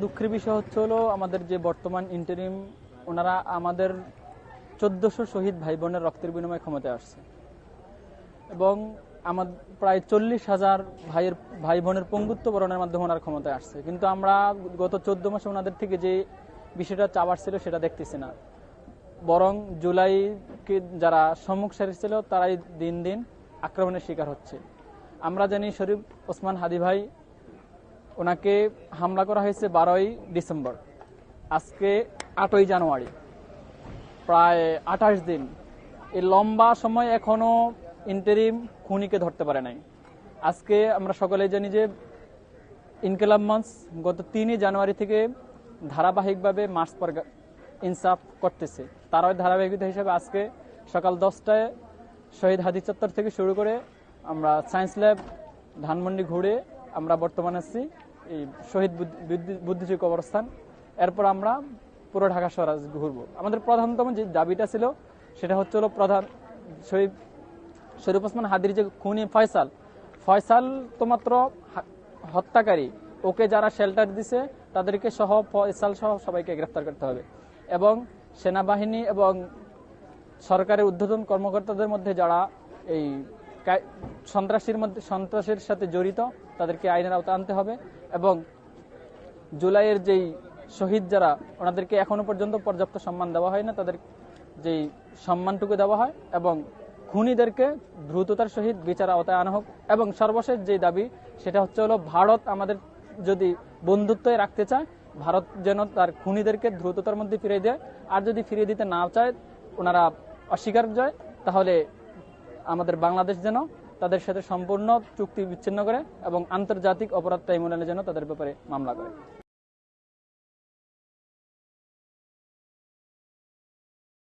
দুঃখের বিষয় হচ্ছে হলো আমাদের যে বর্তমান ইন্টারিম ওনারা আমাদের 1400 শহীদ ভাই বোনের রক্তের বিনিময়ে ক্ষমতায় আসছে এবং আমাদের প্রায় 40,000 ভাই বোনের পঙ্গুত্ব বরণের মাধ্যমে ওনার ক্ষমতায় আসছে, কিন্তু আমরা গত 14 মাসে ওনাদের থেকে যে বিষয়টা চাওয়ার ছিল সেটা দেখতেছি না। বরং জুলাইকে যারা সম্মুখ সারি ছিল তারাই দিন দিন আক্রমণের শিকার হচ্ছে। আমরা জানি শরীফ ওসমান হাদি ভাই, ওনাকে হামলা করা হয়েছে 12ই ডিসেম্বর, আজকে 8ই জানুয়ারি, প্রায় 28 দিন। এই লম্বা সময় এখনো ইন্টারিম খুনিকে ধরতে পারে নাই। আজকে আমরা সকলেই জানি যে ইনকিলাব মঞ্চ গত 3ই জানুয়ারি থেকে ধারাবাহিকভাবে মার্চ পর ইনসাফ করতেছে। তারই ধারাবাহিকতা হিসেবে আজকে সকাল 10টায় শহীদ হাদি চত্বর থেকে শুরু করে আমরা সায়েন্স ল্যাব ধানমন্ডি ঘুরে আমরা বর্তমানে আছি এই শহীদ বুদ্ধিজীবী কবরস্থান। এরপর আমরা পুরো ঢাকা শহর ঘুরবো। আমাদের প্রধানতম যে দাবিটা ছিল সেটা হচ্ছে হলো প্রধান শরীফ ওসমান হাদির যে খুনি ফয়সাল তো মাত্র হত্যাকারী, ওকে যারা শেল্টার দিছে তাদেরকে সহ ফয়সাল সহ সবাইকে গ্রেফতার করতে হবে এবং সেনাবাহিনী এবং সরকারের ঊর্ধ্বতন কর্মকর্তাদের মধ্যে যারা এই সন্ত্রাসের সাথে জড়িত তাদেরকে আইনের আওতায় আনতে হবে এবং জুলাইয়ের যেই শহীদ যারা ওনাদেরকে এখনো পর্যন্ত পর্যাপ্ত সম্মান দেওয়া হয় না, তাদের যেই সম্মানটুকু দেওয়া হয় এবং খুনিদেরকে দ্রুততার সহিত বিচার আওতায় আনা হোক। এবং সর্বশেষ যে দাবি সেটা হচ্ছে হলো ভারত আমাদের যদি বন্ধুত্ব রাখতে চায়, ভারত যেন তার খুনিদেরকে দ্রুততার মধ্যে ফিরিয়ে দেয়, আর যদি ফিরিয়ে দিতে না চায়, ওনারা অস্বীকার যায়, তাহলে আমাদের বাংলাদেশ যেন তাদের সাথে সম্পূর্ণ চুক্তি বিচ্ছিন্ন করে এবং আন্তর্জাতিক অপরাধ ট্রাইব্যুনালে যেন তাদের ব্যাপারে মামলা করে।